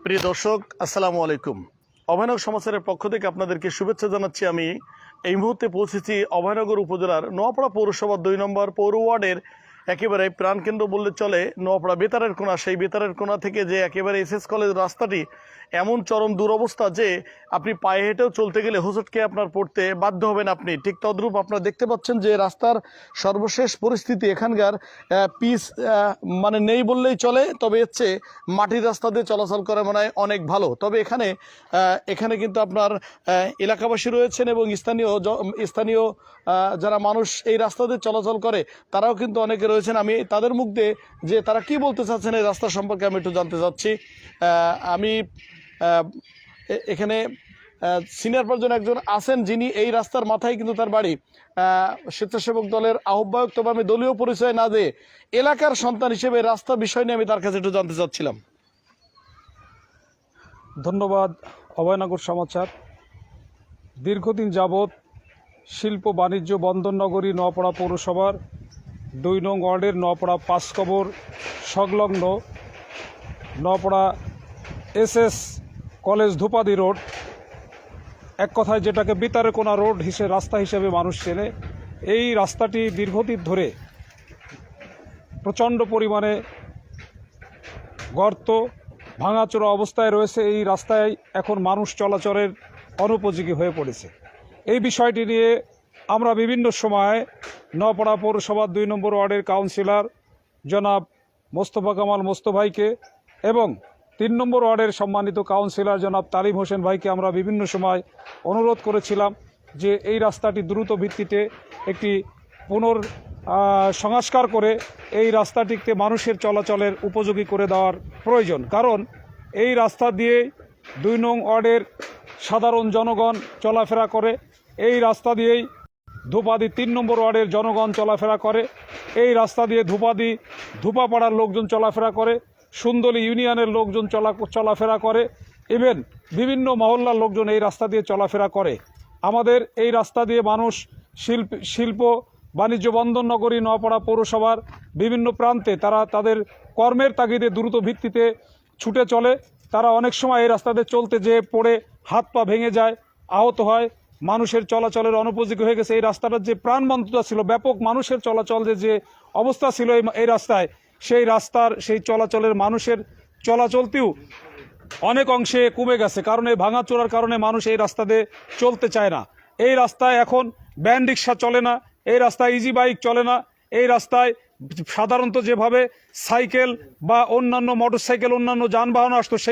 প্রিয় দর্শক, আসসালামু আলাইকুম। অভয়নগর সমাচারের পক্ষ থেকে আপনাদেরকে শুভেচ্ছা জানাচ্ছি। আমি এই মুহূর্তে পৌঁছেছি অভয়নগর উপজেলার নোয়াপাড়া পৌরসভার 2 নম্বর পৌর ওয়ার্ডের একেবারে প্রাণকেন্দ্র বললে চলে, নোয়াপাড়া বেতারের কোণা। সেই বেতারের কোণা থেকে যে একেবারে এসএস কলেজ রাস্তাটি এমন চরম দুরবস্থা যে আপনি পায়ে হেঁটেও চলতে গেলে হোঁচটকে আপনার পড়তে বাধ্য হবেন আপনি। ঠিক তদ্রূপ আপনারা দেখতে পাচ্ছেন যে রাস্তার সর্বশেষ পরিস্থিতি এখানকার পিচ মানে নেই বললেই চলে, তবে হচ্ছে মাটির রাস্তা দিয়ে চলাচল করা মনে হয় অনেক ভালো। তবে এখানে কিন্তু আপনার এলাকাবাসী রয়েছেন এবং স্থানীয় যারা মানুষ এই রাস্তা দিয়ে চলাচল করে তারাও কিন্তু অনেকে রয়েছেন। আমি তাদের মুখ দিয়ে যে তারা কি বলতে চাচ্ছেন এই রাস্তা সম্পর্কে আমি একটু জানতে চাচ্ছি। আমি এখানে সিনিয়র পার্সন একজন আছেন যিনি এই রাস্তার মাথায় কিন্তু তার বাড়ি, স্বেচ্ছাসেবক দলের আহ্বায়ক। তবে আমি দলীয় পরিচয় না দিয়ে এলাকার সন্তান হিসেবে রাস্তা বিষয় নিয়ে আমি তার কাছে একটু জানতে চাচ্ছিলাম। ধন্যবাদ। অভয়নগর সমাচার দীর্ঘদিন যাবৎ শিল্প বাণিজ্য বন্দর নগরী নোয়াপাড়া পৌরসভার 2 নং ওয়ার্ডের নোয়াপাড়া 5 কবর সংলগ্ন নোয়াপাড়া এসএস কলেজ ধূপাদি রোড, এক কথায় যেটাকে বেতারের কোণা রোড রাস্তা হিসেবে মানুষ চেনে, এই রাস্তাটি দীর্ঘদিন ধরে প্রচণ্ড পরিমাণে গর্ত ভাঙাচোরা অবস্থায় রয়েছে। এই রাস্তায় এখন মানুষ চলাচলের অনুপযোগী হয়ে পড়েছে। এই বিষয়টি নিয়ে আমরা বিভিন্ন সময় নোয়াপাড়া পৌরসভার 2 নম্বর ওয়ার্ডের কাউন্সিলর জনাব মোস্তফা কামাল ভাইকে এবং 3 নম্বর ওয়ার্ডের সম্মানিত কাউন্সিলর জনাব তালিম হোসেন ভাইকে আমরা বিভিন্ন সময় অনুরোধ করেছিলাম যে এই রাস্তাটি দ্রুত ভিত্তিতে একটি সংস্কার করে এই রাস্তাটিকে মানুষের চলাচলের উপযোগী করে দেওয়ার প্রয়োজন। কারণ এই রাস্তা দিয়ে 2 নং ওয়ার্ডের সাধারণ জনগণ চলাফেরা করে, এই রাস্তা দিয়েই ধূপাদি 3 নম্বর ওয়ার্ডের জনগণ চলাফেরা করে, এই রাস্তা দিয়ে ধূপাপাড়ার লোকজন চলাফেরা করে, সুন্দরী ইউনিয়নের লোকজন চলাফেরা করে, ইভেন বিভিন্ন মহল্লার লোকজন এই রাস্তা দিয়ে চলাফেরা করে। আমাদের এই রাস্তা দিয়ে মানুষ শিল্প বাণিজ্য বন্দর নগরী নোয়াপাড়া পৌরসভার বিভিন্ন প্রান্তে তারা তাদের কর্মের তাগিদে দ্রুত ভিত্তিতে ছুটে চলে। তারা অনেক সময় এই রাস্তাতে চলতে যেয়ে পড়ে হাত পা ভেঙে যায়, আহত হয়, মানুষের চলাচলের অনুপযোগী হয়ে গেছে। এই রাস্তাটার যে প্রাণবন্ততা ছিল, ব্যাপক মানুষের চলাচলের যে অবস্থা ছিল এই রাস্তায়, সেই চলাচলের মানুষের চলাচলতেও অনেক অংশে কমে গেছে। কারণ এই ভাঙাচোরার কারণে মানুষ এই রাস্তা দিয়ে চলতে চায় না। এই রাস্তায় এখন ভ্যান রিক্সা চলে না, এই রাস্তায় ইজি বাইক চলে না, এই রাস্তায় সাধারণত যেভাবে সাইকেল বা অন্যান্য মোটরসাইকেল অন্যান্য যানবাহন আসতো